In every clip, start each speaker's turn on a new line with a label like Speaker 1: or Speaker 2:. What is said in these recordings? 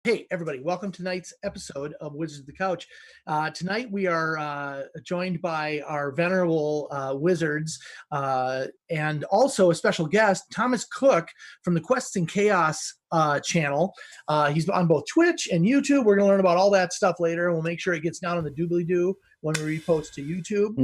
Speaker 1: Hey, everybody, welcome to tonight's episode of Wizards of the Couch. Tonight we are joined by our venerable wizards and also a special guest, Thomas Koch from the Quests and Chaos channel. He's on both Twitch and YouTube. We're going to learn about all that stuff later. We'll make sure it gets down on the doobly-doo when we repost to YouTube.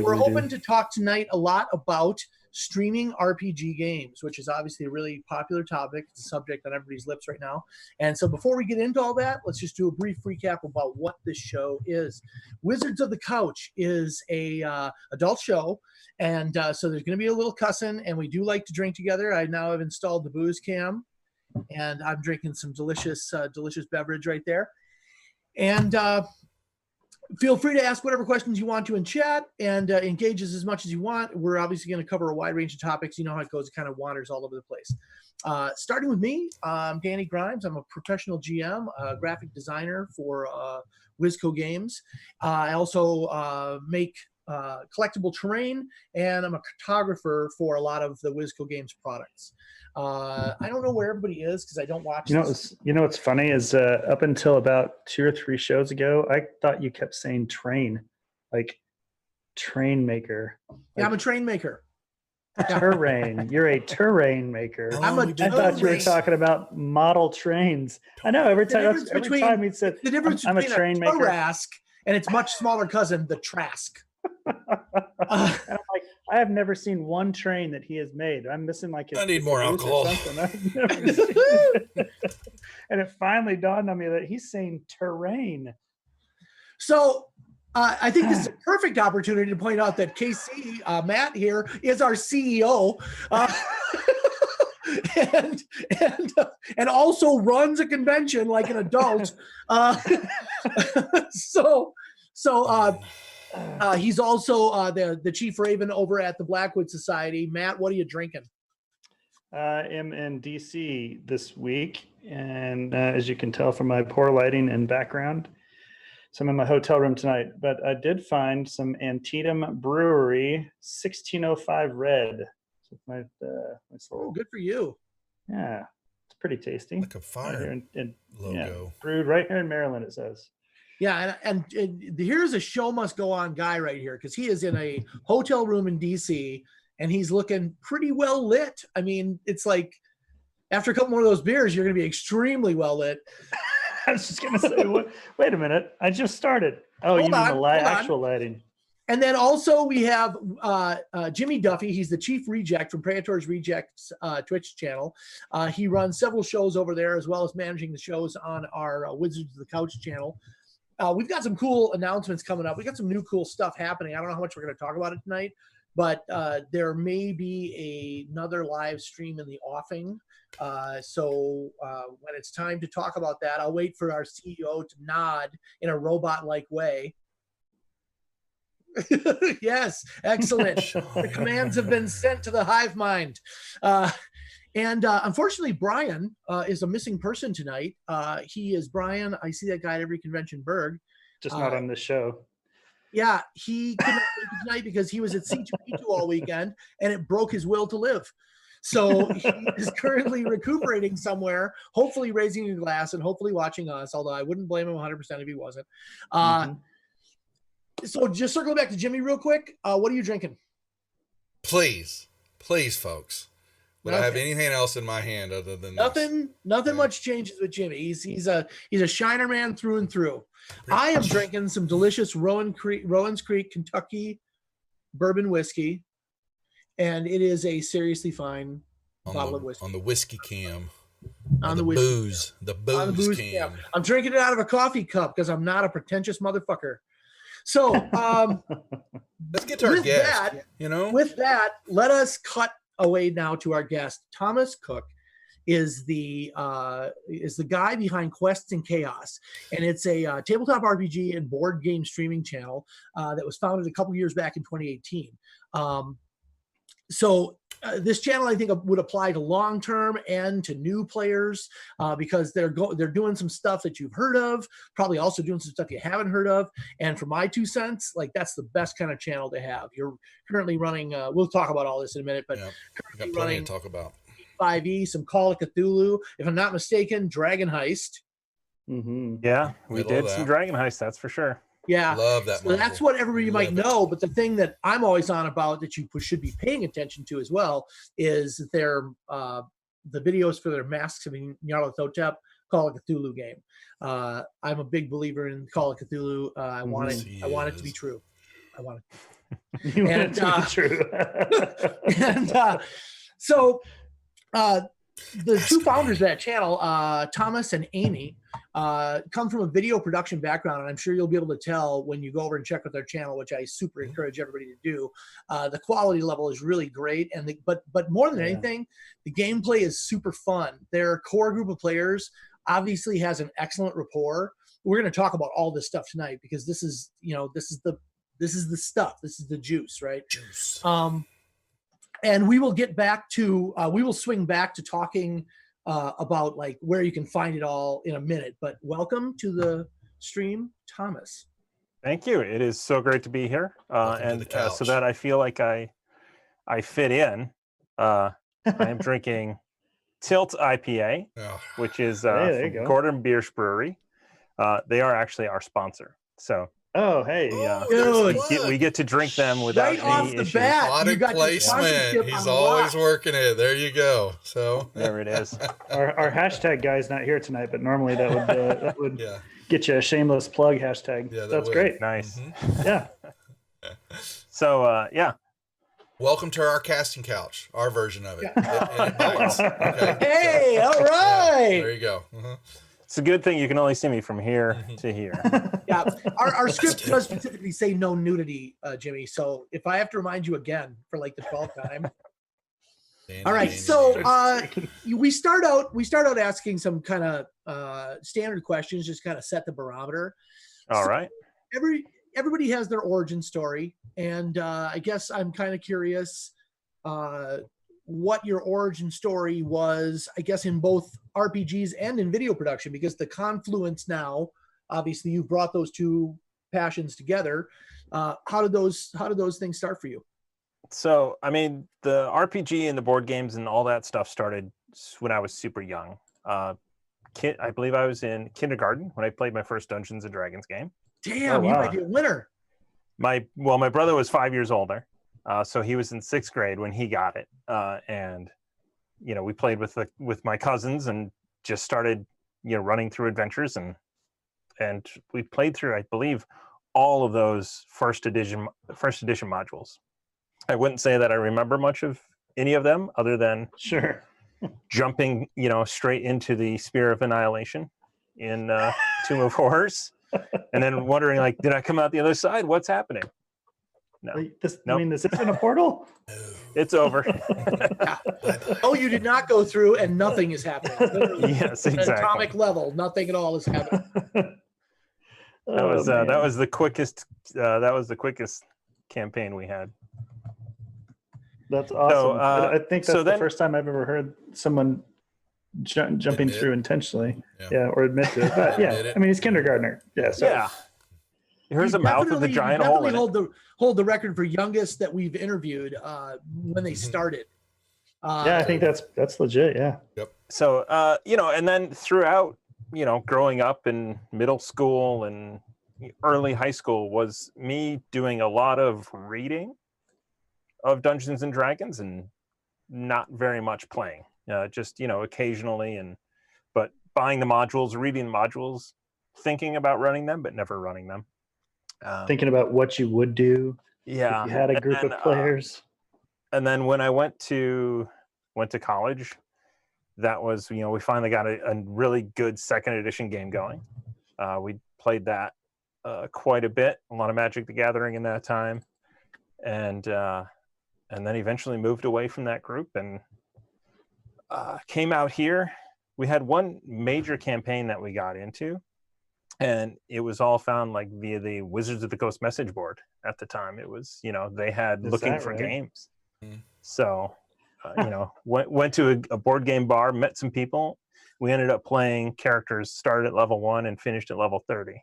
Speaker 1: We're hoping to talk tonight a lot about streaming RPG games, which is obviously a really popular topic. It's a subject on everybody's lips right now. And so before we get into all that, let's just do a brief recap about what this show is. Wizards of the Couch is a adult show, and so there's going to be a little cussing, and we do like to drink together. I now have installed the booze cam, and I'm drinking some delicious beverage right there. And feel free to ask whatever questions you want to in chat and engage as much as you want. We're obviously going to cover a wide range of topics. You know how it goes. It kind of wanders all over the place. Starting with me, I'm Danny Grimes. I'm a professional GM, a graphic designer for Wizco Games. I also make collectible terrain, and I'm a cartographer for a lot of the Wizco Games products. I don't know where everybody is because I don't watch this.
Speaker 2: You know what's funny is up until about 2 or 3 shows ago, I thought you kept saying train, like train maker.
Speaker 1: Yeah, I'm a train maker.
Speaker 2: Terrain. You're a terrain maker.
Speaker 1: I
Speaker 2: thought you were talking about model trains. I know every time you said
Speaker 1: the difference
Speaker 2: I'm a
Speaker 1: between
Speaker 2: train maker.
Speaker 1: Trask and its much smaller cousin, the Trask.
Speaker 2: And I'm like, I have never seen one train that he has made. I'm missing like
Speaker 3: I need more alcohol.
Speaker 2: I've never seen it. And it finally dawned on me that he's saying terrain.
Speaker 1: So I think this is a perfect opportunity to point out that KC, Matt here, is our CEO. And also runs a convention like an adult. He's also the chief raven over at the Blackwood Society. Matt, what are you drinking?
Speaker 2: I am in DC this week, and as you can tell from my poor lighting and background, so I'm in my hotel room tonight. But I did find some Antietam Brewery 1605 Red. So nice little,
Speaker 1: good for you.
Speaker 2: Yeah, it's pretty tasty.
Speaker 3: Like a fire
Speaker 2: right here
Speaker 3: logo.
Speaker 2: Yeah, brewed right here in Maryland, it says.
Speaker 1: Yeah, and here's a show must go on guy right here, because he is in a hotel room in DC, and he's looking pretty well lit. I mean, it's like after a couple more of those beers, you're going to be extremely well lit.
Speaker 2: I was just going to say, wait a minute, I just started. Oh, you mean the actual lighting.
Speaker 1: And then also we have Jimmy Duffy. He's the chief reject from Praetor's Rejects Twitch channel. He runs several shows over there, as well as managing the shows on our Wizards of the Couch channel. We've got some cool announcements coming up. We got some new cool stuff happening. I don't know how much we're going to talk about it tonight, but there may be another live stream in the offing. So when it's time to talk about that, I'll wait for our CEO to nod in a robot-like way. Yes, excellent. The commands have been sent to the hive mind. And unfortunately, Brian is a missing person tonight. He is Brian. I see that guy at every convention, Berg.
Speaker 2: Just not on this show.
Speaker 1: Yeah, he couldn't make it tonight because he was at C2E2 all weekend, and it broke his will to live. So he is currently recuperating somewhere, hopefully raising a glass and hopefully watching us, although I wouldn't blame him 100% if he wasn't. So just circling back to Jimmy real quick, what are you drinking?
Speaker 3: Please, folks. Would I have anything else in my hand other than
Speaker 1: nothing? Nothing much changes with Jimmy. He's a Shiner man through and through. I am drinking some delicious Rowan's Creek, Kentucky bourbon whiskey, and it is a seriously fine bottle of whiskey.
Speaker 3: On the whiskey cam.
Speaker 1: On the
Speaker 3: booze. The booze cam.
Speaker 1: I'm drinking it out of a coffee cup because I'm not a pretentious motherfucker. So
Speaker 3: let's get to our guest.
Speaker 1: With that, let us cut away now to our guest. Thomas Koch is the guy behind Quests and Chaos, and it's a tabletop RPG and board game streaming channel that was founded a couple years back in 2018. So this channel, I think, would apply to long-term and to new players because they're doing some stuff that you've heard of, probably also doing some stuff you haven't heard of. And for my 2 cents, like that's the best kind of channel to have. You're currently running, we'll talk about all this in a minute, but
Speaker 3: currently running to talk about
Speaker 1: 5e, some Call of Cthulhu, if I'm not mistaken, Dragon Heist.
Speaker 4: Yeah, we
Speaker 3: Middle of
Speaker 4: did some
Speaker 3: that.
Speaker 4: Dragon Heist, that's for sure.
Speaker 1: Yeah.
Speaker 3: Love that.
Speaker 1: So that's
Speaker 3: module.
Speaker 1: what everybody might
Speaker 3: Love it.
Speaker 1: know. But the thing that I'm always on about that you should be paying attention to as well is their the videos for their Masks of Nyarlathotep Call of Cthulhu game. I'm a big believer in Call of Cthulhu. I want it.
Speaker 3: He
Speaker 1: I want it to be
Speaker 3: is.
Speaker 1: true. I want it.
Speaker 2: You want it to be true.
Speaker 1: And so the
Speaker 3: Ask
Speaker 1: two
Speaker 3: me.
Speaker 1: founders of that channel, Thomas and Amy, come from a video production background, and I'm sure you'll be able to tell when you go over and check out their channel, which I super encourage everybody to do. The quality level is really great, and but more than anything, the gameplay is super fun. Their core group of players obviously has an excellent rapport. We're going to talk about all this stuff tonight because this is the stuff. This is the juice, right?
Speaker 3: Juice.
Speaker 1: And we will get back to we will swing back to talking about like where you can find it all in a minute. But welcome to the stream, Thomas.
Speaker 4: Thank you. It is so great to be here,
Speaker 3: Welcome to the
Speaker 4: and so
Speaker 3: couch.
Speaker 4: that I feel like I fit in. I am drinking Tilt IPA,
Speaker 3: Oh,
Speaker 4: which is
Speaker 2: there you
Speaker 4: from
Speaker 2: go.
Speaker 4: Gordon Biersch Brewery. They are actually our sponsor, so
Speaker 2: Oh, hey.
Speaker 3: Oh,
Speaker 1: Dude.
Speaker 3: there's
Speaker 4: we get to drink them without
Speaker 1: Right
Speaker 4: any
Speaker 1: off the
Speaker 4: issues.
Speaker 1: bat, you
Speaker 3: product
Speaker 1: got your sponsorship
Speaker 3: placement. He's
Speaker 1: on
Speaker 3: always
Speaker 1: lock.
Speaker 3: working it. There you go. So
Speaker 4: There it is.
Speaker 2: Our hashtag guy's not here tonight, but normally that would
Speaker 3: yeah,
Speaker 2: get you a shameless plug hashtag.
Speaker 3: Yeah, that
Speaker 2: That's
Speaker 3: would.
Speaker 2: great.
Speaker 4: Nice.
Speaker 3: Mhm.
Speaker 2: Yeah.
Speaker 4: So yeah,
Speaker 3: Welcome to our casting couch, our version of it.
Speaker 1: Yeah.
Speaker 3: It bites. Okay.
Speaker 1: Hey, all
Speaker 3: Yeah,
Speaker 1: right.
Speaker 3: there you go. Uh-huh.
Speaker 4: it's a good thing you can only see me from here to here.
Speaker 1: Yeah, our script does specifically say no nudity, Jimmy. So if I have to remind you again for like the 12th time. All right, so we start out asking some kind of standard questions, just kind of set the barometer.
Speaker 4: All right.
Speaker 1: Everybody has their origin story, and I guess I'm kind of curious what your origin story was, I guess, in both RPGs and in video production, because the confluence now, obviously, you've brought those two passions together. How did those things start for you?
Speaker 4: So, I mean, the RPG and the board games and all that stuff started when I was super young. I believe I was in kindergarten when I played my first Dungeons and Dragons game.
Speaker 1: Damn,
Speaker 2: Oh,
Speaker 1: you
Speaker 2: wow.
Speaker 1: might be a winner.
Speaker 4: My brother was 5 years older, so he was in 6th grade when he got it, and we played with my cousins and just started running through adventures, and we played through, I believe, all of those first edition modules. I wouldn't say that I remember much of any of them other than
Speaker 2: Sure.
Speaker 4: jumping straight into the Spear of Annihilation in Tomb of Horrors, and then wondering, like, did I come out the other side? What's happening? No,
Speaker 2: This,
Speaker 4: Nope.
Speaker 2: I mean, this isn't a portal?
Speaker 4: it's over.
Speaker 1: Oh, you did not go through, and nothing is happening. Literally,
Speaker 4: Yes,
Speaker 1: at an
Speaker 4: exactly.
Speaker 1: atomic level, nothing at all is happening.
Speaker 4: That was the quickest campaign we had.
Speaker 2: That's awesome. I think that's
Speaker 4: so
Speaker 2: the
Speaker 4: then-
Speaker 2: first time I've ever heard someone jumping
Speaker 3: Admit.
Speaker 2: through intentionally.
Speaker 3: Yeah.
Speaker 2: Yeah, or admit to it. But yeah,
Speaker 3: Admit it.
Speaker 2: I mean, he's kindergartner. Yeah. So
Speaker 4: Yeah. Here's
Speaker 1: You
Speaker 4: a mouth with a
Speaker 1: definitely-
Speaker 4: giant
Speaker 1: you
Speaker 4: hole in
Speaker 1: definitely
Speaker 4: it.
Speaker 1: hold the record for youngest that we've interviewed when they started.
Speaker 2: yeah, I think that's legit. Yeah.
Speaker 4: So, and then throughout, growing up in middle school and early high school was me doing a lot of reading of Dungeons and Dragons and not very much playing, just, occasionally, but buying the modules, reading the modules, thinking about running them, but never running them.
Speaker 2: Thinking about what you would do
Speaker 4: Yeah.
Speaker 2: if you had a group
Speaker 4: And
Speaker 2: of players.
Speaker 4: And then when I went to college, that was, we finally got a really good 2nd edition game going. We played that quite a bit, a lot of Magic the Gathering in that time, and then eventually moved away from that group and came out here. We had one major campaign that we got into, and it was all found like via the Wizards of the Coast message board at the time. It was, they had
Speaker 2: Is
Speaker 4: looking
Speaker 2: that
Speaker 4: for
Speaker 2: right?
Speaker 4: games.
Speaker 3: Mm.
Speaker 4: So, went to a board game bar, met some people. We ended up playing characters, started at level 1 and finished at level 30.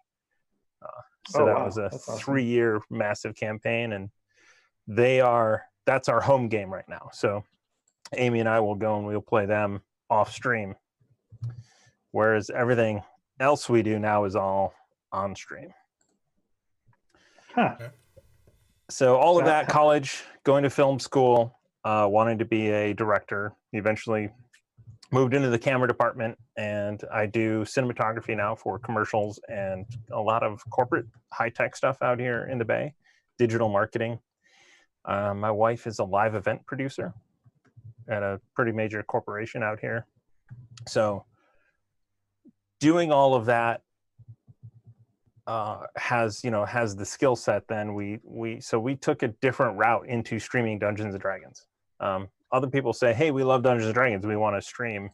Speaker 4: So
Speaker 2: Oh,
Speaker 4: that
Speaker 2: wow.
Speaker 4: was a
Speaker 2: That's awesome.
Speaker 4: 3-year massive campaign, and that's our home game right now. So Amy and I will go and we'll play them off stream. Whereas everything else we do now is all on stream.
Speaker 2: Huh.
Speaker 4: So all of that, college, going to film school, wanting to be a director, eventually moved into the camera department, and I do cinematography now for commercials and a lot of corporate high-tech stuff out here in the Bay, digital marketing. My wife is a live event producer at a pretty major corporation out here. So doing all of that has the skill set. Then we took a different route into streaming Dungeons and Dragons. Other people say, hey, we love Dungeons and Dragons, we want to stream.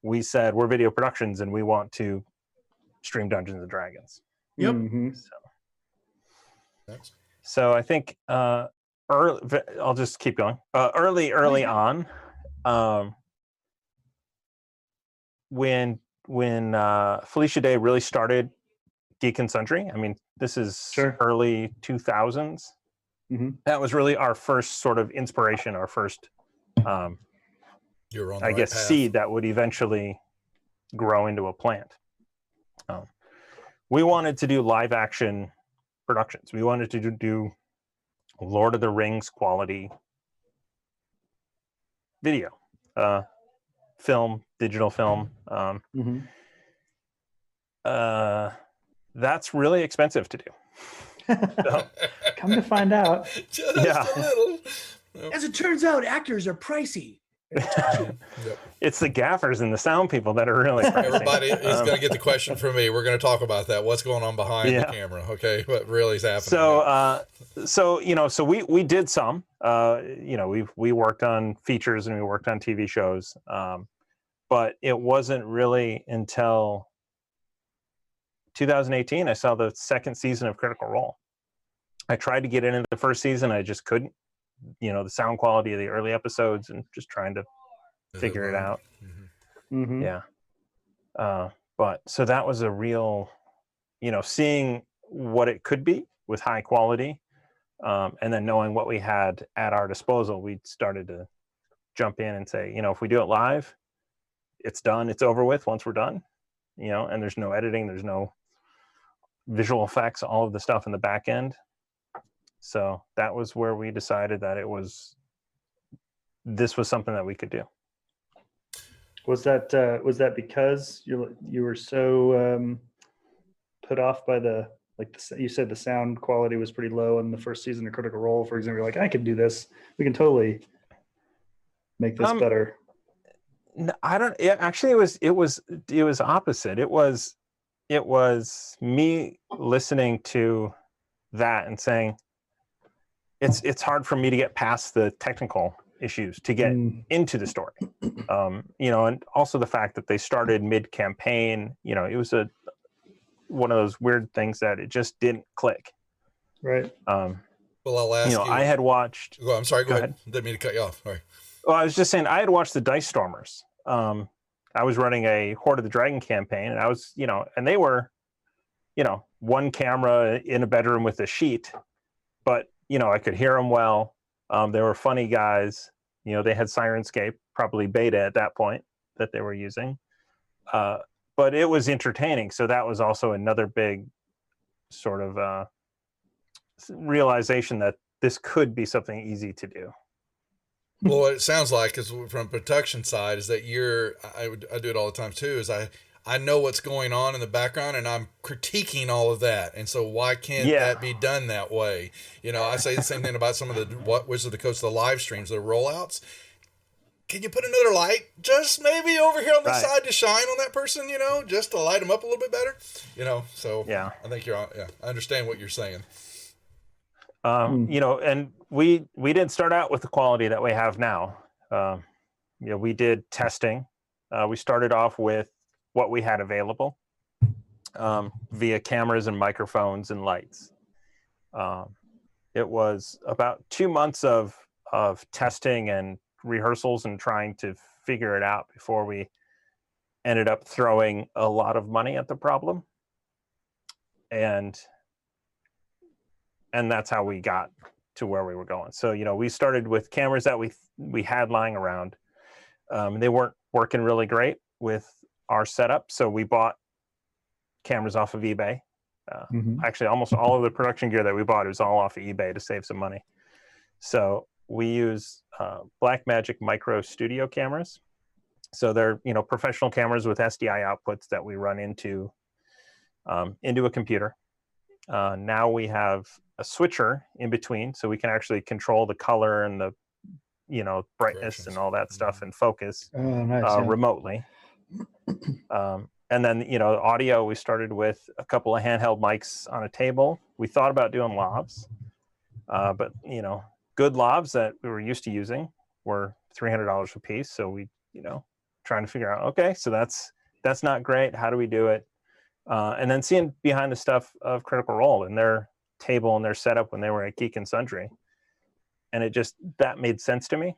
Speaker 4: We said we're video productions and we want to stream Dungeons and Dragons.
Speaker 1: Yep.
Speaker 2: Mm-hmm.
Speaker 4: So I think I'll just keep going. Early on, when Felicia Day really started Geek and Sundry, I mean, this is early 2000s.
Speaker 2: Mm-hmm.
Speaker 4: That was really our first sort of inspiration, our first,
Speaker 3: You're on the
Speaker 4: I
Speaker 3: right
Speaker 4: guess,
Speaker 3: path.
Speaker 4: seed that would eventually grow into a plant. We wanted to do live action productions. We wanted to do Lord of the Rings quality video, film, digital film.
Speaker 2: Mm-hmm.
Speaker 4: That's really expensive to do. So,
Speaker 2: come to find out.
Speaker 3: Just a little.
Speaker 1: As it turns out, actors are pricey.
Speaker 3: Yep.
Speaker 4: It's the gaffers and the sound people that are really pricey.
Speaker 3: Everybody is going to get the question from me. We're going to talk about that. What's going on behind the camera? Okay, what really is happening?
Speaker 4: So we did some. We worked on features and we worked on TV shows, but it wasn't really until 2018 I saw the second season of Critical Role. I tried to get into the first season, I just couldn't. The sound quality of the early episodes and just trying to figure it out.
Speaker 2: Mm-hmm.
Speaker 4: Yeah. But so that was a real, seeing what it could be with high quality, and then knowing what we had at our disposal, we started to jump in and say, if we do it live, it's done, it's over with once we're done, and there's no editing, there's no visual effects, all of the stuff in the back end. So that was where we decided that this was something that we could do.
Speaker 2: Was that because you were so put off by you said the sound quality was pretty low in the first season of Critical Role, for example? You're like, I could do this. We can totally make this better.
Speaker 4: No, I don't. Actually, it was opposite. It was me listening to that and saying, it's hard for me to get past the technical issues to get into the story. And also the fact that they started mid-campaign, it was one of those weird things that it just didn't click.
Speaker 2: Right.
Speaker 3: Well, I'll ask you.
Speaker 4: I had watched.
Speaker 3: Well, I'm sorry. Go ahead. Didn't mean to cut you off. Sorry.
Speaker 4: Well, I was just saying I had watched the Dice Stormers. I was running a Horde of the Dragon campaign, and I was, and they were, one camera in a bedroom with a sheet, but I could hear them well. They were funny guys. They had Sirenscape, probably beta at that point that they were using. But it was entertaining. So that was also another big sort of realization that this could be something easy to do.
Speaker 3: Well, what it sounds like is from production side is that I do it all the time too, is I know what's going on in the background and I'm critiquing all of that. And so why can't that be done that way? I say the same thing about some of the Wizard of the Coast, the live streams, the rollouts. Can you put another light just maybe over here on the side to shine on that person, just to light them up a little bit better, so
Speaker 4: yeah, I
Speaker 3: think I understand what you're saying.
Speaker 4: And we did start out with the quality that we have now. We did testing. We started off with what we had available via cameras and microphones and lights. It was about 2 months of testing and rehearsals and trying to figure it out before we ended up throwing a lot of money at the problem. And that's how we got to where we were going. So, we started with cameras that we had lying around. They weren't working really great with our setup. So we bought cameras off of eBay.
Speaker 2: Mhm.
Speaker 4: Actually, almost all of the production gear that we bought is all off of eBay to save some money. So we use Blackmagic Micro Studio cameras. So they're professional cameras with SDI outputs that we run into a computer. Now we have a switcher in between, so we can actually control the color and the brightness and all that stuff and focus
Speaker 2: Oh, nice. Yeah.
Speaker 4: remotely. And then audio, we started with a couple of handheld mics on a table. We thought about doing lavs, but good lavs that we were used to using were $300 a piece. So we trying to figure out, okay, so that's not great. How do we do it? And then seeing behind the stuff of Critical Role and their table and their setup when they were at Geek and Sundry, and that made sense to me.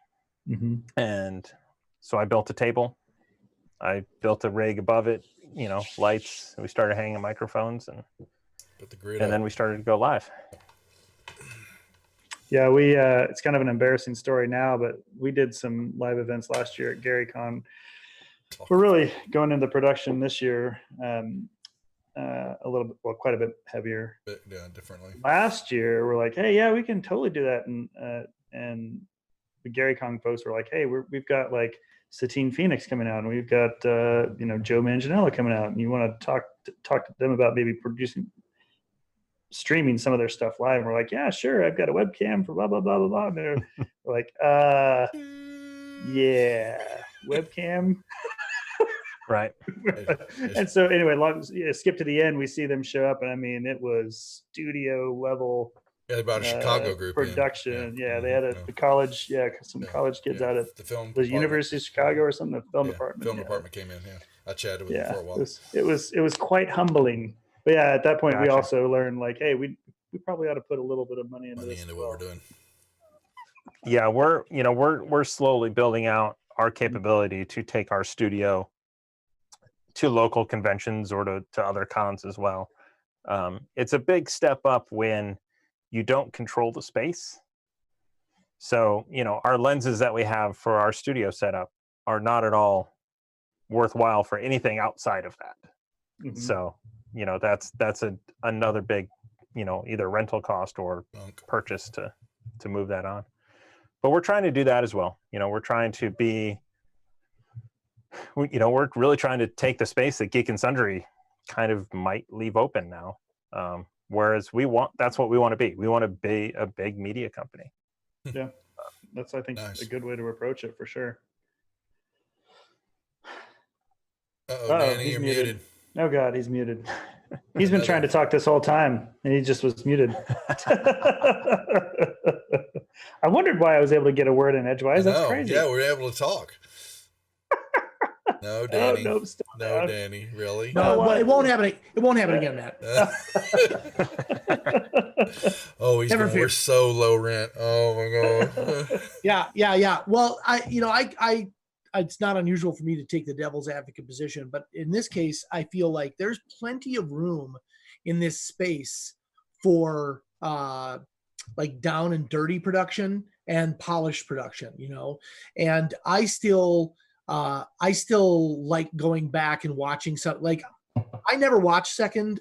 Speaker 2: Mm-hmm.
Speaker 4: And so I built a table. I built a rig above it, lights. And we started hanging microphones, and then we started to go live.
Speaker 2: Yeah, we it's kind of an embarrassing story now, but we did some live events last year at GaryCon. We're really going into production this year. A little bit, well, quite a bit heavier.
Speaker 3: But, yeah, differently.
Speaker 2: Last year, we're like, hey, yeah, we can totally do that. And the GaryCon folks were like, hey, we've got like Satine Phoenix coming out, and we've got Joe Manganiello coming out, and you want to talk to them about maybe streaming some of their stuff live. And we're like, yeah, sure, I've got a webcam for blah blah blah blah blah. And they're like, yeah, webcam.
Speaker 4: Right.
Speaker 2: And so anyway, skip to the end, we see them show up, and I mean, it was studio level.
Speaker 3: Yeah, about a Chicago group
Speaker 2: production. Yeah, they had the college, some college kids out at the University of Chicago or something. The film department.
Speaker 3: Film department came in. Yeah, I chatted with them for a while.
Speaker 2: It was quite humbling. But yeah, at that point, we also learned like, hey, we probably ought to put a little bit of money into
Speaker 3: what we're doing.
Speaker 4: Yeah, we're slowly building out our capability to take our studio to local conventions or to other cons as well. It's a big step up when you don't control the space. So, our lenses that we have for our studio setup are not at all worthwhile for anything outside of that. Mm-hmm. So, that's another big, either rental cost or purchase to move that on. But we're trying to do that as well. We're trying to we're really trying to take the space that Geek and Sundry kind of might leave open now. Whereas that's what we want to be. We want to be a big media company.
Speaker 2: Yeah. That's, I think, nice. A good way to approach it for sure.
Speaker 3: Danny, you're muted.
Speaker 2: Oh God, he's muted. He's been trying to talk this whole time, and he just was muted. I wondered why I was able to get a word in edgewise. That's crazy.
Speaker 3: Yeah, we're able to talk. No, Danny.
Speaker 2: No,
Speaker 3: Danny. Really?
Speaker 1: No, well, it won't happen. It won't happen again, Matt.
Speaker 3: We're so low rent. Oh my God.
Speaker 1: Yeah. Well, I it's not unusual for me to take the devil's advocate position, but in this case, I feel like there's plenty of room in this space for like down and dirty production and polished production, and I still like going back and watching some, like, I never watched second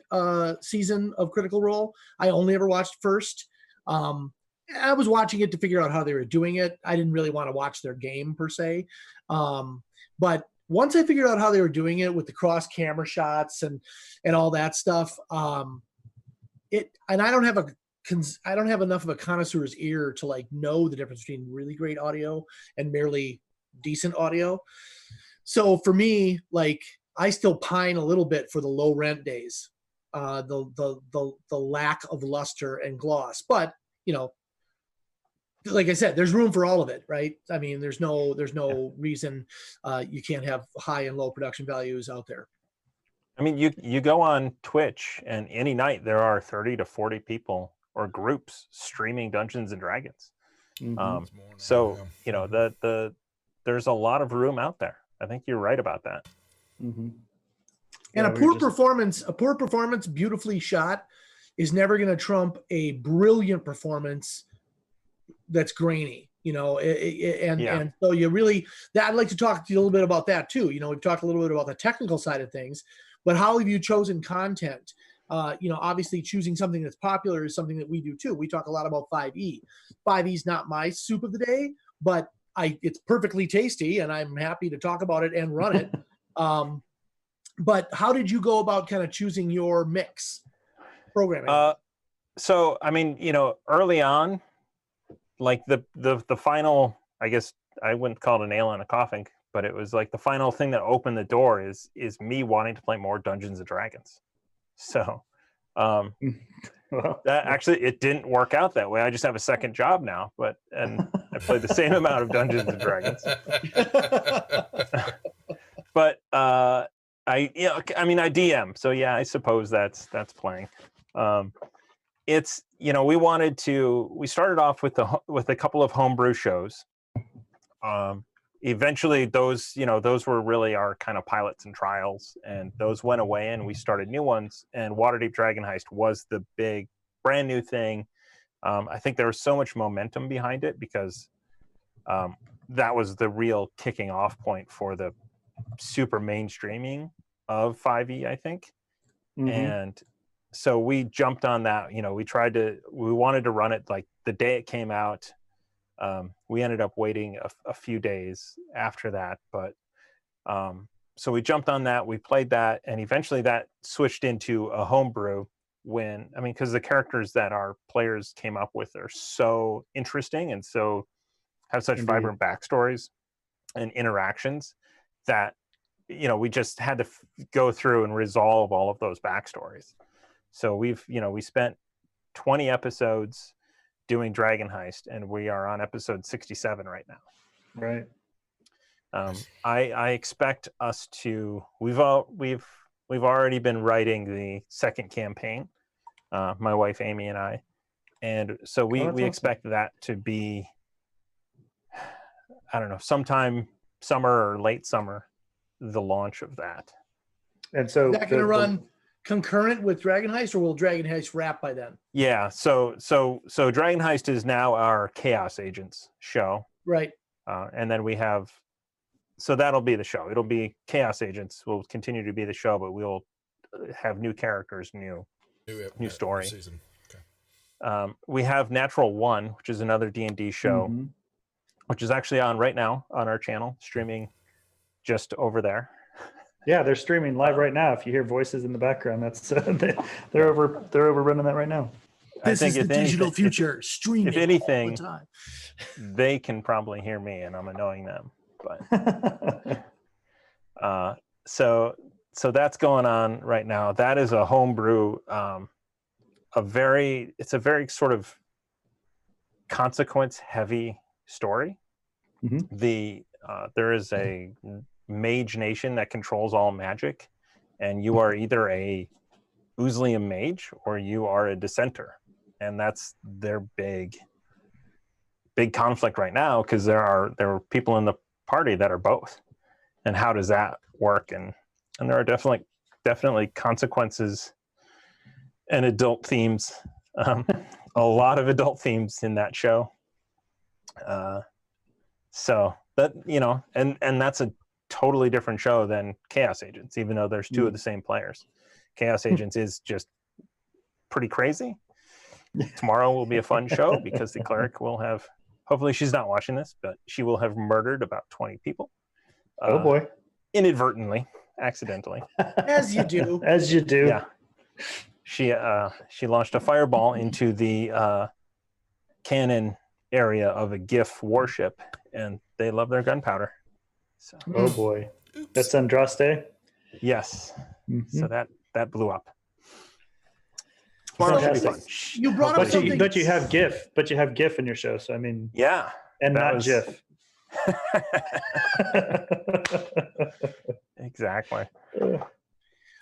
Speaker 1: season of Critical Role. I only ever watched first. I was watching it to figure out how they were doing it. I didn't really want to watch their game per se. But once I figured out how they were doing it with the cross camera shots and all that stuff, and I don't have enough of a connoisseur's ear to like know the difference between really great audio and merely decent audio. So for me, like, I still pine a little bit for the low rent days, the lack of luster and gloss. But like I said, there's room for all of it, right? I mean, there's no reason you can't have high and low production values out there.
Speaker 4: I mean, you go on Twitch, and any night there are 30 to 40 people or groups streaming Dungeons and Dragons. Mm-hmm. There's a lot of room out there. I think you're right about that.
Speaker 2: Mm-hmm.
Speaker 1: And a poor performance, beautifully shot, is never going to trump a brilliant performance that's grainy, and so you really, I'd like to talk to you a little bit about that too. We've talked a little bit about the technical side of things, but how have you chosen content? Obviously choosing something that's popular is something that we do too. We talk a lot about 5e. 5e is not my soup of the day, but it's perfectly tasty, and I'm happy to talk about it and run it. But how did you go about kind of choosing your mix programming?
Speaker 4: So, I mean, early on, like the final, I guess I wouldn't call it a nail in a coffin, but it was like the final thing that opened the door is me wanting to play more Dungeons and Dragons. So,
Speaker 2: Well,
Speaker 4: that actually, it didn't work out that way. I just have a second job now, and I played the same amount of Dungeons and Dragons. But I DM, so yeah, I suppose that's playing. It's we started off with a couple of homebrew shows. Eventually those were really our kind of pilots and trials, and those went away and we started new ones, and Waterdeep Dragon Heist was the big brand new thing. I think there was so much momentum behind it because that was the real kicking off point for the super mainstreaming of 5e, I think.
Speaker 2: mhm.
Speaker 4: And so we jumped on that. We wanted to run it like the day it came out. We ended up waiting a few days after that, but so we jumped on that, we played that, and eventually that switched into a homebrew because the characters that our players came up with are so interesting and so have such
Speaker 2: Indeed.
Speaker 4: vibrant backstories and interactions that we just had to go through and resolve all of those backstories. So we spent 20 episodes doing Dragon Heist, and we are on episode 67 right now.
Speaker 2: Right.
Speaker 4: I expect us to. We've already been writing the second campaign, my wife Amy and I, and so we
Speaker 2: awesome.
Speaker 4: expect that to be, I don't know, sometime summer or late summer, the launch of that.
Speaker 2: And so
Speaker 1: Is that going to run concurrent with Dragon Heist, or will Dragon Heist wrap by then?
Speaker 4: Yeah, so Dragon Heist is now our Chaos Agents show,
Speaker 1: Right.
Speaker 4: and then we have, so that'll be the show. It'll be Chaos Agents will continue to be the show, but we'll have new characters, new story.
Speaker 3: Season. Okay.
Speaker 4: We have Natural One, which is another D&D show,
Speaker 2: Mhm.
Speaker 4: which is actually on right now on our channel, streaming just over there.
Speaker 2: Yeah, they're streaming live right now. If you hear voices in the background, that's they're over running that right now.
Speaker 1: This is the digital future, streaming
Speaker 4: if anything,
Speaker 1: all the time.
Speaker 4: They can probably hear me, and I'm annoying them. But so that's going on right now. That is a homebrew, it's a very sort of consequence-heavy story.
Speaker 2: Mhm.
Speaker 4: There is a mage nation that controls all magic, and you are either a Oozlium mage or you are a dissenter, and that's their big conflict right now, because there are people in the party that are both, and how does that work? And there are definitely consequences and adult themes, a lot of adult themes in that show. So that and that's a totally different show than Chaos Agents, even though there's two of the same players. Chaos Agents is just pretty crazy. Tomorrow will be a fun show because the cleric will have, hopefully she's not watching this, but she will have murdered about 20 people.
Speaker 2: Oh boy.
Speaker 4: Inadvertently, accidentally.
Speaker 1: As you do.
Speaker 2: As you do.
Speaker 4: Yeah. She launched a fireball into the cannon area of a GIF warship, and they love their gunpowder. So,
Speaker 2: Oh boy. That's Andraste?
Speaker 4: yes.
Speaker 2: Mhm.
Speaker 4: So that blew up. Tomorrow should be fun.
Speaker 1: You brought up something.
Speaker 2: But you have GIF in your show, so I mean,
Speaker 4: Yeah.
Speaker 2: and
Speaker 4: that
Speaker 2: not
Speaker 4: was-
Speaker 2: GIF.
Speaker 4: Exactly.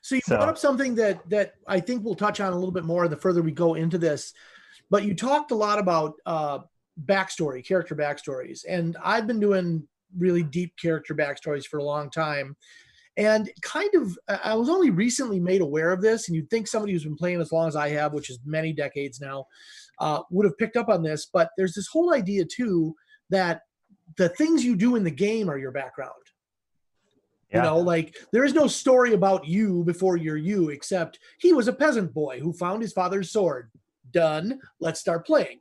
Speaker 1: So you brought up something that I think we'll touch on a little bit more the further we go into this, but you talked a lot about character backstories, and I've been doing really deep character backstories for a long time, and I was only recently made aware of this, and you'd think somebody who's been playing as long as I have, which is many decades now, would have picked up on this, but there's this whole idea too that the things you do in the game are your background. You know, like there is no story about you before you're you, except he was a peasant boy who found his father's sword. Done. Let's start playing.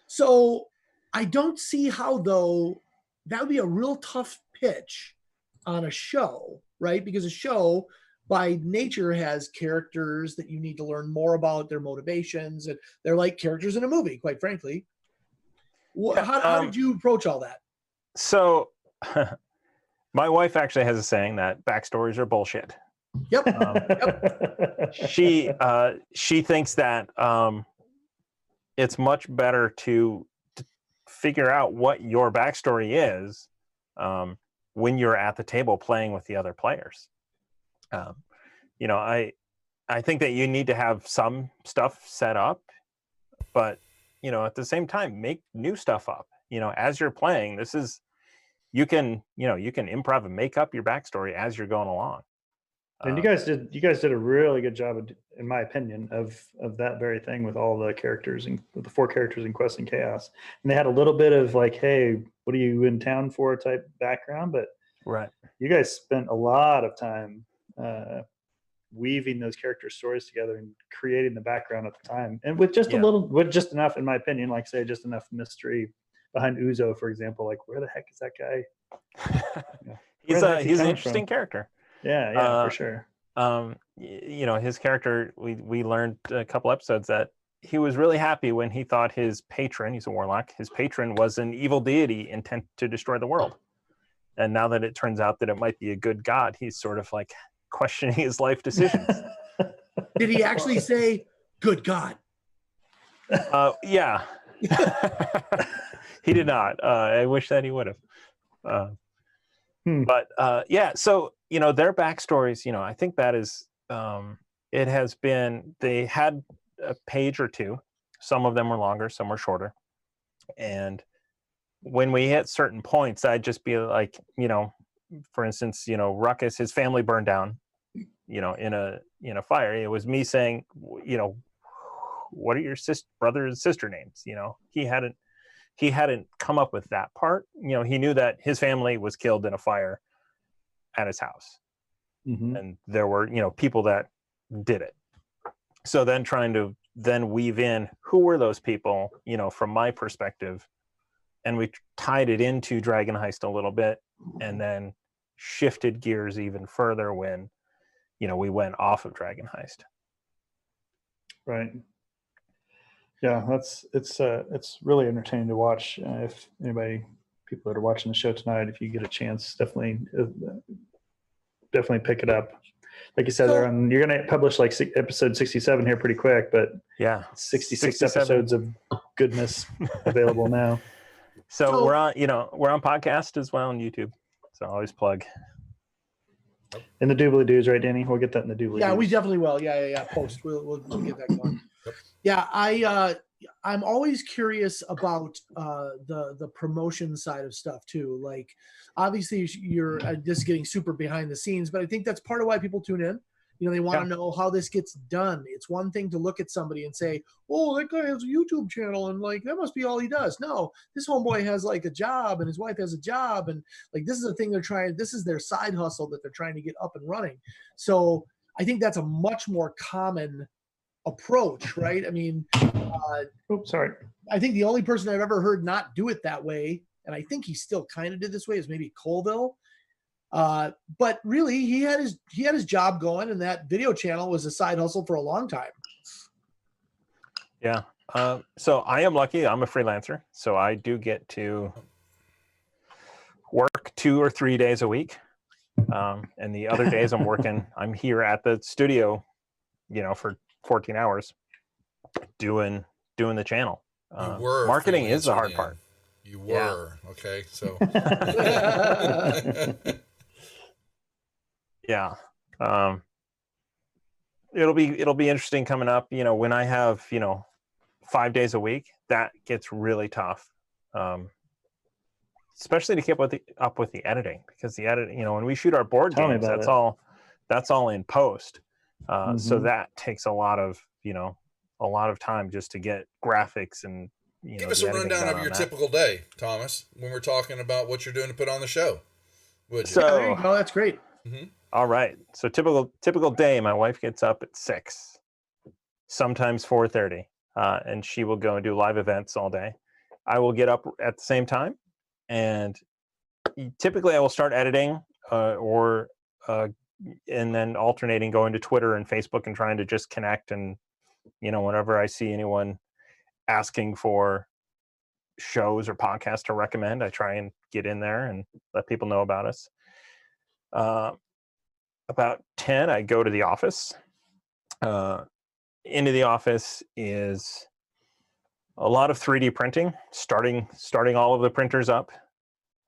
Speaker 1: So I don't see how, though, that would be a real tough pitch on a show, right? Because a show by nature has characters that you need to learn more about, their motivations, and they're like characters in a movie, quite frankly. How did you approach all that?
Speaker 4: So my wife actually has a saying that backstories are bullshit.
Speaker 1: Yep.
Speaker 4: She thinks that it's much better to figure out what your backstory is when you're at the table playing with the other players. You know, I think that you need to have some stuff set up, but you know, at the same time, make new stuff up. You know, as you're playing, you can improv and make up your backstory as you're going along.
Speaker 2: And you guys did a really good job, in my opinion, of that very thing with all the characters and the 4 characters in Quest and Chaos. And they had a little bit of like, hey, what are you in town for type background, but
Speaker 4: right.
Speaker 2: You guys spent a lot of time weaving those character stories together and creating the background at the time, and with just just enough, in my opinion, like say, just enough mystery behind Uzo, for example. Like, where the heck is that guy?
Speaker 4: He's an interesting character.
Speaker 2: Yeah, for sure.
Speaker 4: You know, his character, we learned a couple episodes that he was really happy when he thought his patron, he's a warlock, his patron was an evil deity intent to destroy the world. And now that it turns out that it might be a good god, he's sort of like questioning his life decisions.
Speaker 1: Did he actually say, good God?
Speaker 4: Yeah. He did not. I wish that he would have. But yeah, so, you know, their backstories, you know, I think that is, it has been, they had a page or two. Some of them were longer, some were shorter. And when we hit certain points, I'd just be like, you know, for instance, you know, Ruckus, his family burned down, you know, in a fire. It was me saying, you know, what are your brother and sister names? You know, he hadn't come up with that part. You know, he knew that his family was killed in a fire at his house. Mm-hmm. And there were, you know, people that did it. So then trying to then weave in who were those people, you know, from my perspective. And we tied it into Dragon Heist a little bit, and then shifted gears even further when, you know, we went off of Dragon Heist.
Speaker 2: Right. Yeah, it's really entertaining to watch. If people that are watching the show tonight, if you get a chance, definitely pick it up. Like you said, you're going to publish like episode 67 here pretty quick, but
Speaker 4: yeah,
Speaker 2: 66 episodes of goodness available now.
Speaker 4: So we're on podcast as well on YouTube. So always plug.
Speaker 2: In the doobly doos, right, Danny? We'll get that in the doobly doos.
Speaker 1: Yeah, we definitely will. Yeah. Post. We'll get that going. Yeah, I'm always curious about the promotion side of stuff too. Like, obviously, you're just getting super behind the scenes, but I think that's part of why people tune in. You know, they want to know how this gets done. It's one thing to look at somebody and say, "Oh, that guy has a YouTube channel, and like that must be all he does." No, this homeboy has like a job, and his wife has a job, and like this is a thing they're trying. This is their side hustle that they're trying to get up and running. So I think that's a much more common approach, right? I mean, I think the only person I've ever heard not do it that way, and I think he still kind of did this way, is maybe Colville. But really, he had his job going, and that video channel was a side hustle for a long time.
Speaker 4: Yeah. So I am lucky. I'm a freelancer, so I do get to work 2 or 3 days a week, and the other days I'm here at the studio, you know, for 14 hours doing the channel. Marketing is the hard part.
Speaker 3: You were. Yeah. Okay. So
Speaker 4: yeah. It'll be interesting coming up, you know, when I have, you know, 5 days a week, that gets really tough. Especially to keep up with the editing, because the editing, you know, when we shoot our board games, that's all in post. So that takes a lot of time just to get graphics and, you know.
Speaker 3: Give us a rundown of your typical day, Thomas, when we're talking about what you're doing to put on the show. Would you?
Speaker 4: So
Speaker 1: Yeah, there you go. That's great.
Speaker 4: all right. So typical day. My wife gets up at 6, sometimes 4:30, and she will go and do live events all day. I will get up at the same time, and typically I will start editing, or and then alternating going to Twitter and Facebook and trying to just connect. And whenever I see anyone asking for shows or podcasts to recommend, I try and get in there and let people know about us. About 10, I go to the office. Into the office is a lot of 3D printing, starting all of the printers up,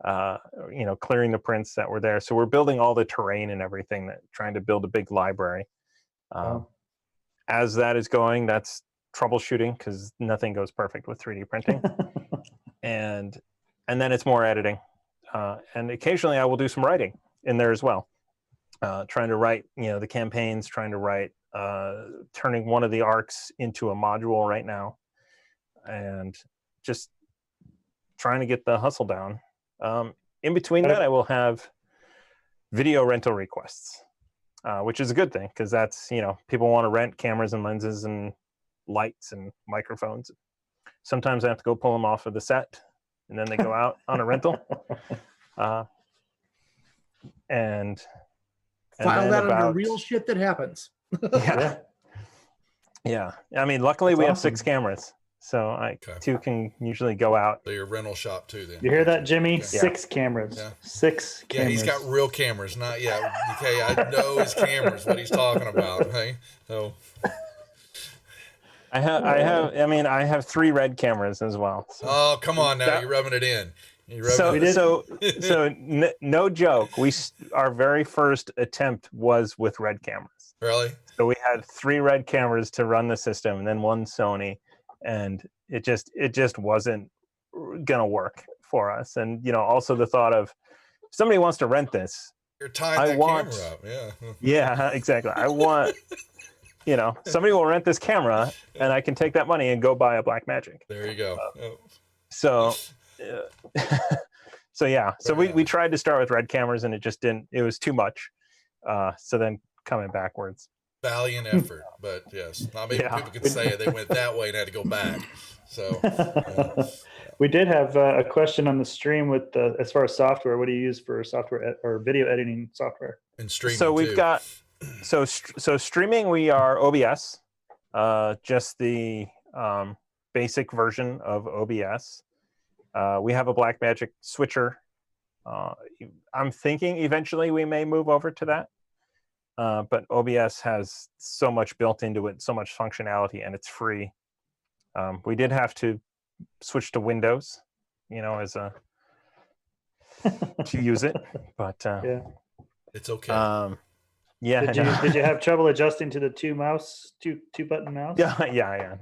Speaker 4: clearing the prints that were there. So we're building all the terrain and everything, trying to build a big library. As that is going, that's troubleshooting, because nothing goes perfect with 3D printing. and then it's more editing. And occasionally I will do some writing in there as well. Trying to write, the campaigns, trying to write, turning one of the arcs into a module right now, and just trying to get the hustle down. In between that, I will have video rental requests, which is a good thing, because that's, people want to rent cameras and lenses and lights and microphones. Sometimes I have to go pull them off of the set, and then they go out on a rental. And
Speaker 1: File that under
Speaker 4: about
Speaker 1: real shit that happens.
Speaker 4: Yeah. I mean, luckily
Speaker 2: That's
Speaker 4: we have
Speaker 2: awesome.
Speaker 4: 6 cameras, so two can usually go out.
Speaker 3: So your rental shop too, then.
Speaker 2: You hear that, Jimmy?
Speaker 3: Okay.
Speaker 2: 6 cameras.
Speaker 3: Yeah.
Speaker 2: 6
Speaker 3: Yeah,
Speaker 2: cameras.
Speaker 3: he's got real cameras, not okay. I know his cameras, what he's talking about. Hey, so
Speaker 4: I have 3 red cameras as well. So.
Speaker 3: Oh, come on now, you're rubbing it in.
Speaker 4: No joke. Our very first attempt was with red cameras.
Speaker 3: Really?
Speaker 4: So we had 3 red cameras to run the system, and then 1 Sony, and it just wasn't gonna work for us. And also the thought of, if somebody wants to rent this,
Speaker 3: You're tying camera up. Yeah.
Speaker 4: Yeah, exactly. I want somebody will rent this camera, and I can take that money and go buy a Blackmagic.
Speaker 3: There you go.
Speaker 4: So we tried to start with red cameras, and it just didn't. It was too much. So then coming backwards.
Speaker 3: Valiant effort, but yes, not many people could say it. They went that way and had to go back. So
Speaker 2: we did have a question on the stream with as far as software. What do you use for software or video editing software?
Speaker 3: And streaming.
Speaker 4: So we've got so streaming. We are OBS, just the basic version of OBS. We have a Blackmagic switcher. I'm thinking eventually we may move over to that. But OBS has so much built into it, so much functionality, and it's free. We did have to switch to Windows, to use it, but
Speaker 3: it's okay.
Speaker 2: Did you have trouble adjusting to the two button mouse?
Speaker 4: Yeah.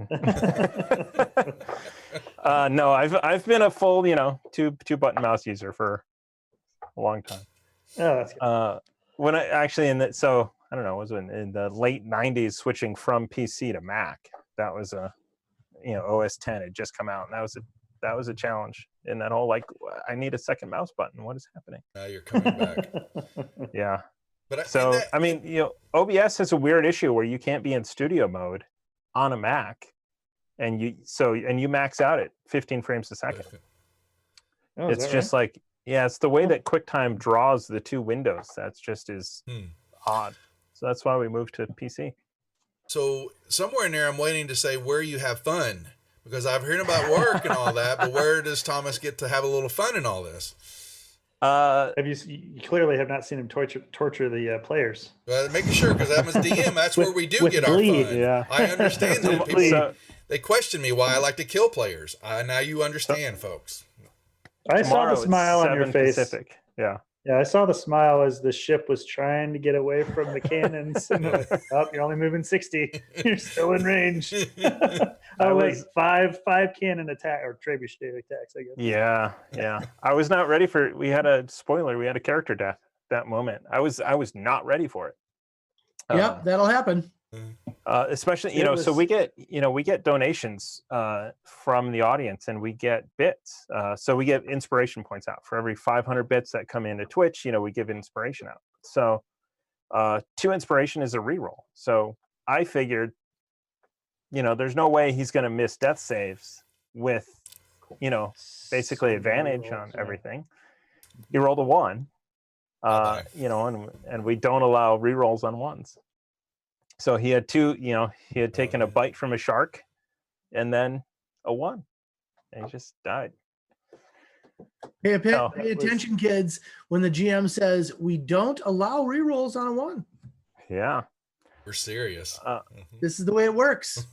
Speaker 4: No, I've been a full, two button mouse user for a long time.
Speaker 2: Oh, that's good.
Speaker 4: When I actually I don't know, was in the late 90s, switching from PC to Mac. That was OS 10 had just come out, and that was a challenge. And that whole I need a second mouse button. What is happening?
Speaker 3: Now you're coming back.
Speaker 4: Yeah.
Speaker 3: But
Speaker 4: OBS has a weird issue where you can't be in studio mode on a Mac, and you max out at 15 frames a second.
Speaker 2: Oh,
Speaker 4: it's just right? It's the way that QuickTime draws the 2 windows. That's just is odd. So that's why we moved to PC.
Speaker 3: So somewhere in there, I'm waiting to say where you have fun, because I've heard about work and all that, but where does Thomas get to have a little fun in all this?
Speaker 2: You clearly have not seen him torture the players.
Speaker 3: Making sure, because I'm a DM, that's where we do get
Speaker 2: bleed.
Speaker 3: our fun.
Speaker 4: Yeah.
Speaker 3: I understand that. People, they question me why I like to kill players. Now you understand, folks.
Speaker 2: I saw the smile on your face.
Speaker 4: Pacific. Yeah.
Speaker 2: Yeah, I saw the smile as the ship was trying to get away from the cannons. You're only moving 60. You're still in range. Five cannon attack or trebuchet attacks, I guess.
Speaker 4: Yeah. I was not ready for it. We had a character death that moment. I was not ready for it.
Speaker 1: Yep, that'll happen.
Speaker 4: Especially,
Speaker 2: It
Speaker 4: so
Speaker 2: was-
Speaker 4: we get donations from the audience, and we get bits. So we get inspiration points out for every 500 bits that come into Twitch. We give inspiration out. So 2 inspiration is a reroll. So I figured, there's no way he's going to miss death saves with, basically advantage on everything. He rolled a 1, and we don't allow rerolls on 1s. So he had 2, he had taken a bite from a shark and then a 1, and he just died.
Speaker 1: Pay
Speaker 4: Oh.
Speaker 1: attention, kids, when the GM says we don't allow rerolls on a 1.
Speaker 4: Yeah.
Speaker 3: We're serious.
Speaker 1: This is the way it works.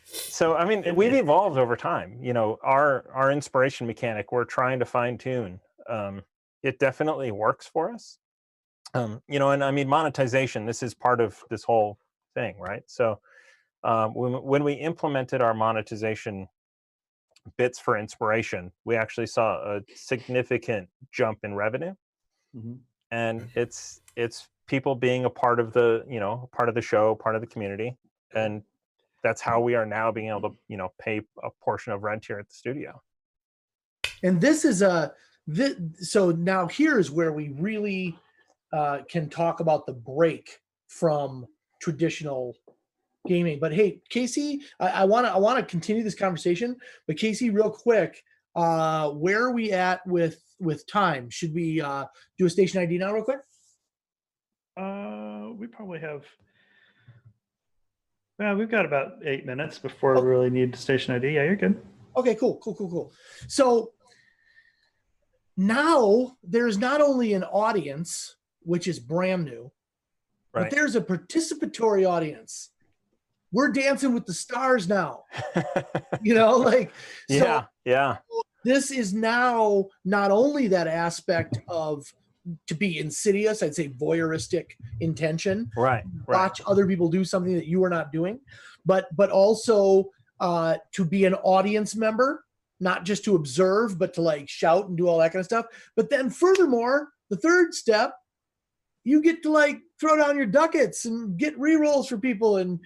Speaker 4: So, I mean, we've evolved over time. Our inspiration mechanic, we're trying to fine tune. It definitely works for us. And I mean, monetization, this is part of this whole thing, right? So when we implemented our monetization bits for inspiration, we actually saw a significant jump in revenue. And it's people being a part of the, part of the show, part of the community. And that's how we are now being able to, pay a portion of rent here at the studio.
Speaker 1: And this is so now here's where we really can talk about the break from traditional gaming. But hey, Casey, I want to continue this conversation. But Casey, real quick, where are we at with time? Should we do a station ID now, real quick?
Speaker 2: We probably have. Well, we've got about 8 minutes before we really need station ID. Yeah, you're good.
Speaker 1: Okay, cool. So now there's not only an audience, which is brand new,
Speaker 4: Right.
Speaker 1: but there's a participatory audience. We're dancing with the stars now.
Speaker 4: Yeah.
Speaker 1: This is now not only that aspect of, to be insidious, I'd say voyeuristic intention,
Speaker 4: Right.
Speaker 1: watch other people do something that you are not doing, but also to be an audience member, not just to observe, but to like shout and do all that kind of stuff. But then furthermore, the third step, you get to like throw down your ducats and get rerolls for people. And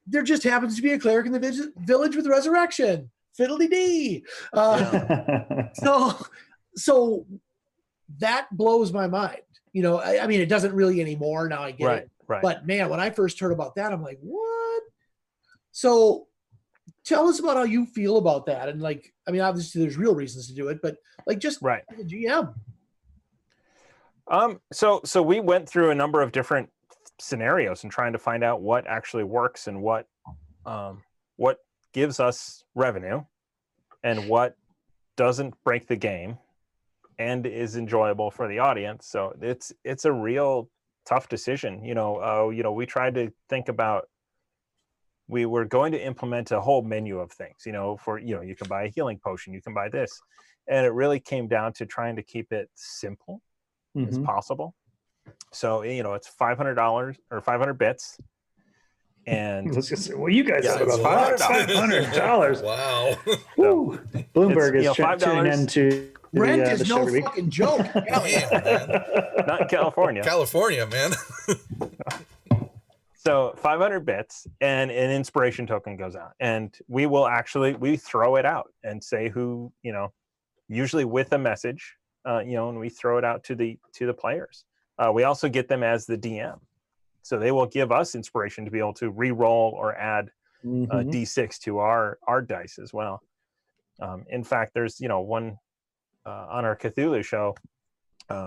Speaker 1: there just happens to be a cleric in the village with resurrection. Fiddly-dee. So that blows my mind. I mean, it doesn't really anymore. Now I get it.
Speaker 4: Right.
Speaker 1: But man, when I first heard about that, I'm like, what? So tell us about how you feel about that. And like, I mean, obviously there's real reasons to do it, but like just
Speaker 4: Right.
Speaker 1: the GM.
Speaker 4: So we went through a number of different scenarios and trying to find out what actually works and what gives us revenue and what doesn't break the game and is enjoyable for the audience. So it's a real tough decision. We tried to think about, we were going to implement a whole menu of things, for, you can buy a healing potion, you can buy this. And it really came down to trying to keep it simple as possible. So, it's $500 or 500 bits. And
Speaker 2: let's just say, well, you guys said about
Speaker 4: $500.
Speaker 2: $500.
Speaker 3: Wow.
Speaker 2: Woo. Bloomberg is tuning into
Speaker 1: Rent
Speaker 2: the
Speaker 1: is
Speaker 2: show
Speaker 1: no
Speaker 2: every week.
Speaker 1: fucking joke.
Speaker 3: Man.
Speaker 4: not in California.
Speaker 3: California, man.
Speaker 4: So 500 bits and an inspiration token goes out, and we throw it out and say who, usually with a message, and we throw it out to the players. We also get them as the DM, so they will give us inspiration to be able to re-roll or add D6 to our dice as well. In fact, there's one on our Cthulhu show,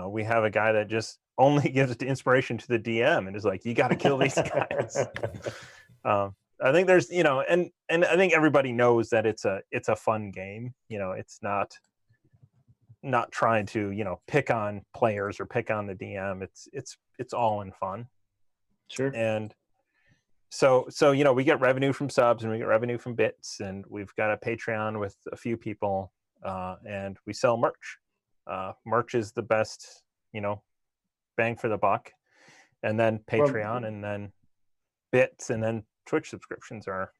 Speaker 4: we have a guy that just only gives the inspiration to the DM and is like, you got to kill these guys. I think there's, and I think everybody knows that it's a fun game. It's not trying to, pick on players or pick on the DM. It's all in fun.
Speaker 2: Sure.
Speaker 4: And so, we get revenue from subs and we get revenue from bits, and we've got a Patreon with a few people, and we sell merch. Merch is the best, bang for the buck, and then Patreon, and then bits, and then Twitch subscriptions are,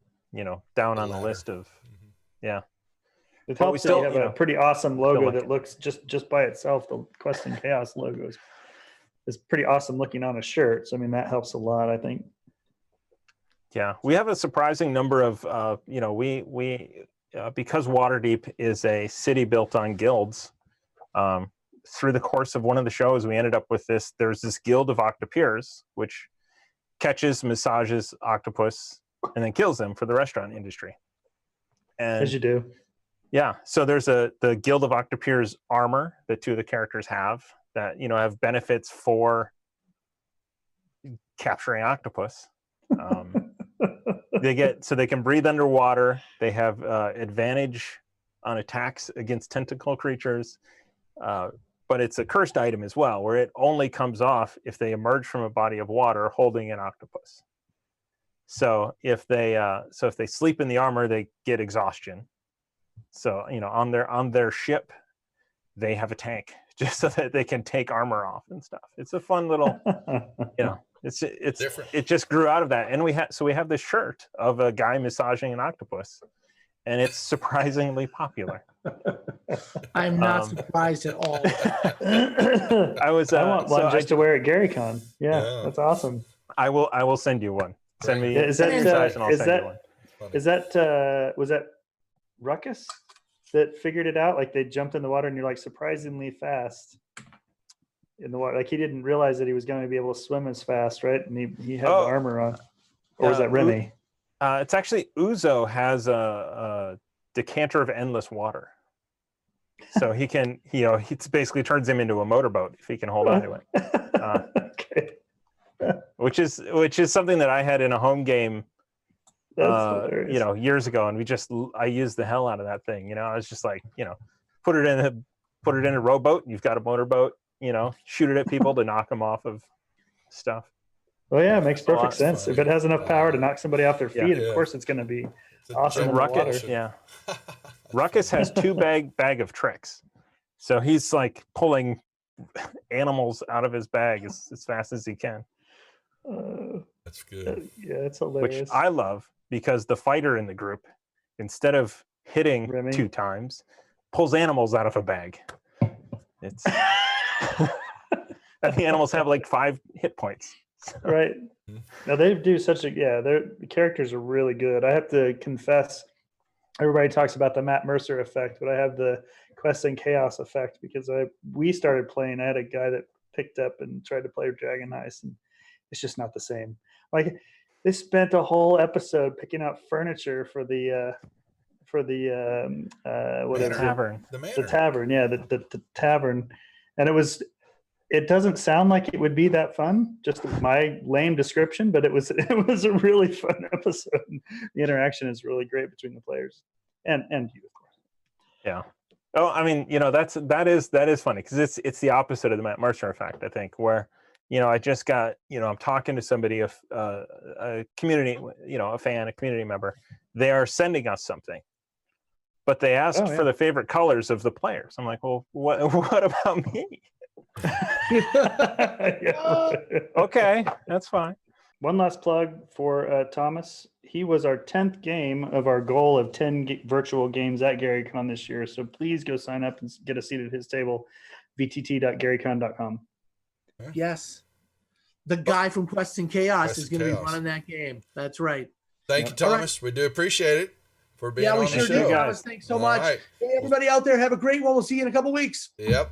Speaker 4: down on the list of, yeah.
Speaker 2: It
Speaker 4: But we
Speaker 2: helps
Speaker 4: still,
Speaker 2: that you have a pretty awesome logo
Speaker 4: like
Speaker 2: that
Speaker 4: it.
Speaker 2: looks just by itself. The Quest and Chaos logo is pretty awesome looking on a shirt. So I mean, that helps a lot, I think.
Speaker 4: Yeah, we have a surprising number of, because Waterdeep is a city built on guilds. Through the course of one of the shows, we ended up with this. There's this guild of octopeers, which catches, massages octopus, and then kills them for the restaurant industry. And
Speaker 2: As you do.
Speaker 4: yeah, so there's the guild of octopeers armor that two of the characters have that have benefits for capturing octopus. They can breathe underwater. They have advantage on attacks against tentacle creatures, but it's a cursed item as well, where it only comes off if they emerge from a body of water holding an octopus. So if they sleep in the armor, they get exhaustion. So on their ship, they have a tank just so that they can take armor off and stuff. It's a fun little, it's
Speaker 3: Different.
Speaker 4: It just grew out of that, and we have this shirt of a guy massaging an octopus, and it's surprisingly popular.
Speaker 1: I'm not surprised at all.
Speaker 2: I want one just to wear at GaryCon. Yeah, that's awesome.
Speaker 4: I will send you one. Send me
Speaker 2: was that Ruckus that figured it out? Like they jumped in the water and you're like surprisingly fast in the water. Like he didn't realize that he was going to be able to swim as fast, right? And he had the armor on. Or was that Remy?
Speaker 4: It's actually Uzo has a decanter of endless water. So he can, it basically turns him into a motorboat if he can hold on to it.
Speaker 2: Okay.
Speaker 4: Which is something that I had in a home game,
Speaker 2: That's
Speaker 4: years ago, and I used the hell out of that thing. I was just like, put it in a rowboat. You've got a motorboat. Shoot it at people to knock them off of stuff.
Speaker 2: Well, yeah, it makes perfect sense. If it has enough power to knock somebody off their feet, of course it's going to be awesome. In the water.
Speaker 4: Yeah. Ruckus has two bag of tricks, so he's like pulling animals out of his bag as fast as he can.
Speaker 3: That's good.
Speaker 2: Yeah, it's hilarious.
Speaker 4: Which I love because the fighter in the group, instead of hitting
Speaker 2: Remy?
Speaker 4: 2 times, pulls animals out of a bag. It's and the animals have like 5 hit points.
Speaker 2: Right. Now they do the characters are really good. I have to confess, everybody talks about the Matt Mercer effect, but I have the Quest and Chaos effect because we started playing. I had a guy that picked up and tried to play Dragon Heist, and it's just not the same. Like they spent a whole episode picking out furniture for the
Speaker 4: Tavern.
Speaker 2: The tavern, yeah, the tavern, and it doesn't sound like it would be that fun, just my lame description, but it was a really fun episode. The interaction is really great between the players and you, of course.
Speaker 4: Yeah. Oh, I mean, that is funny because it's the opposite of the Matt Mercer effect, I think, where I just got I'm talking to somebody, a community, a fan, a community member. They are sending us something, but they asked for the favorite colors of the players. I'm like, well, what about me? Okay, that's fine.
Speaker 2: One last plug for Thomas. He was our 10th game of our goal of 10 virtual games at GaryCon this year. So please go sign up and get a seat at his table, vtt.garycon.com.
Speaker 1: Yes. The guy from Quests and Chaos is going to be running that game. That's right.
Speaker 3: Thank you, Thomas. We do appreciate it for being on the show.
Speaker 1: Yeah, we sure do, Thomas. Thanks so much. Right. Hey, everybody out there, have a great one. We'll see you in a couple weeks.
Speaker 3: Yep.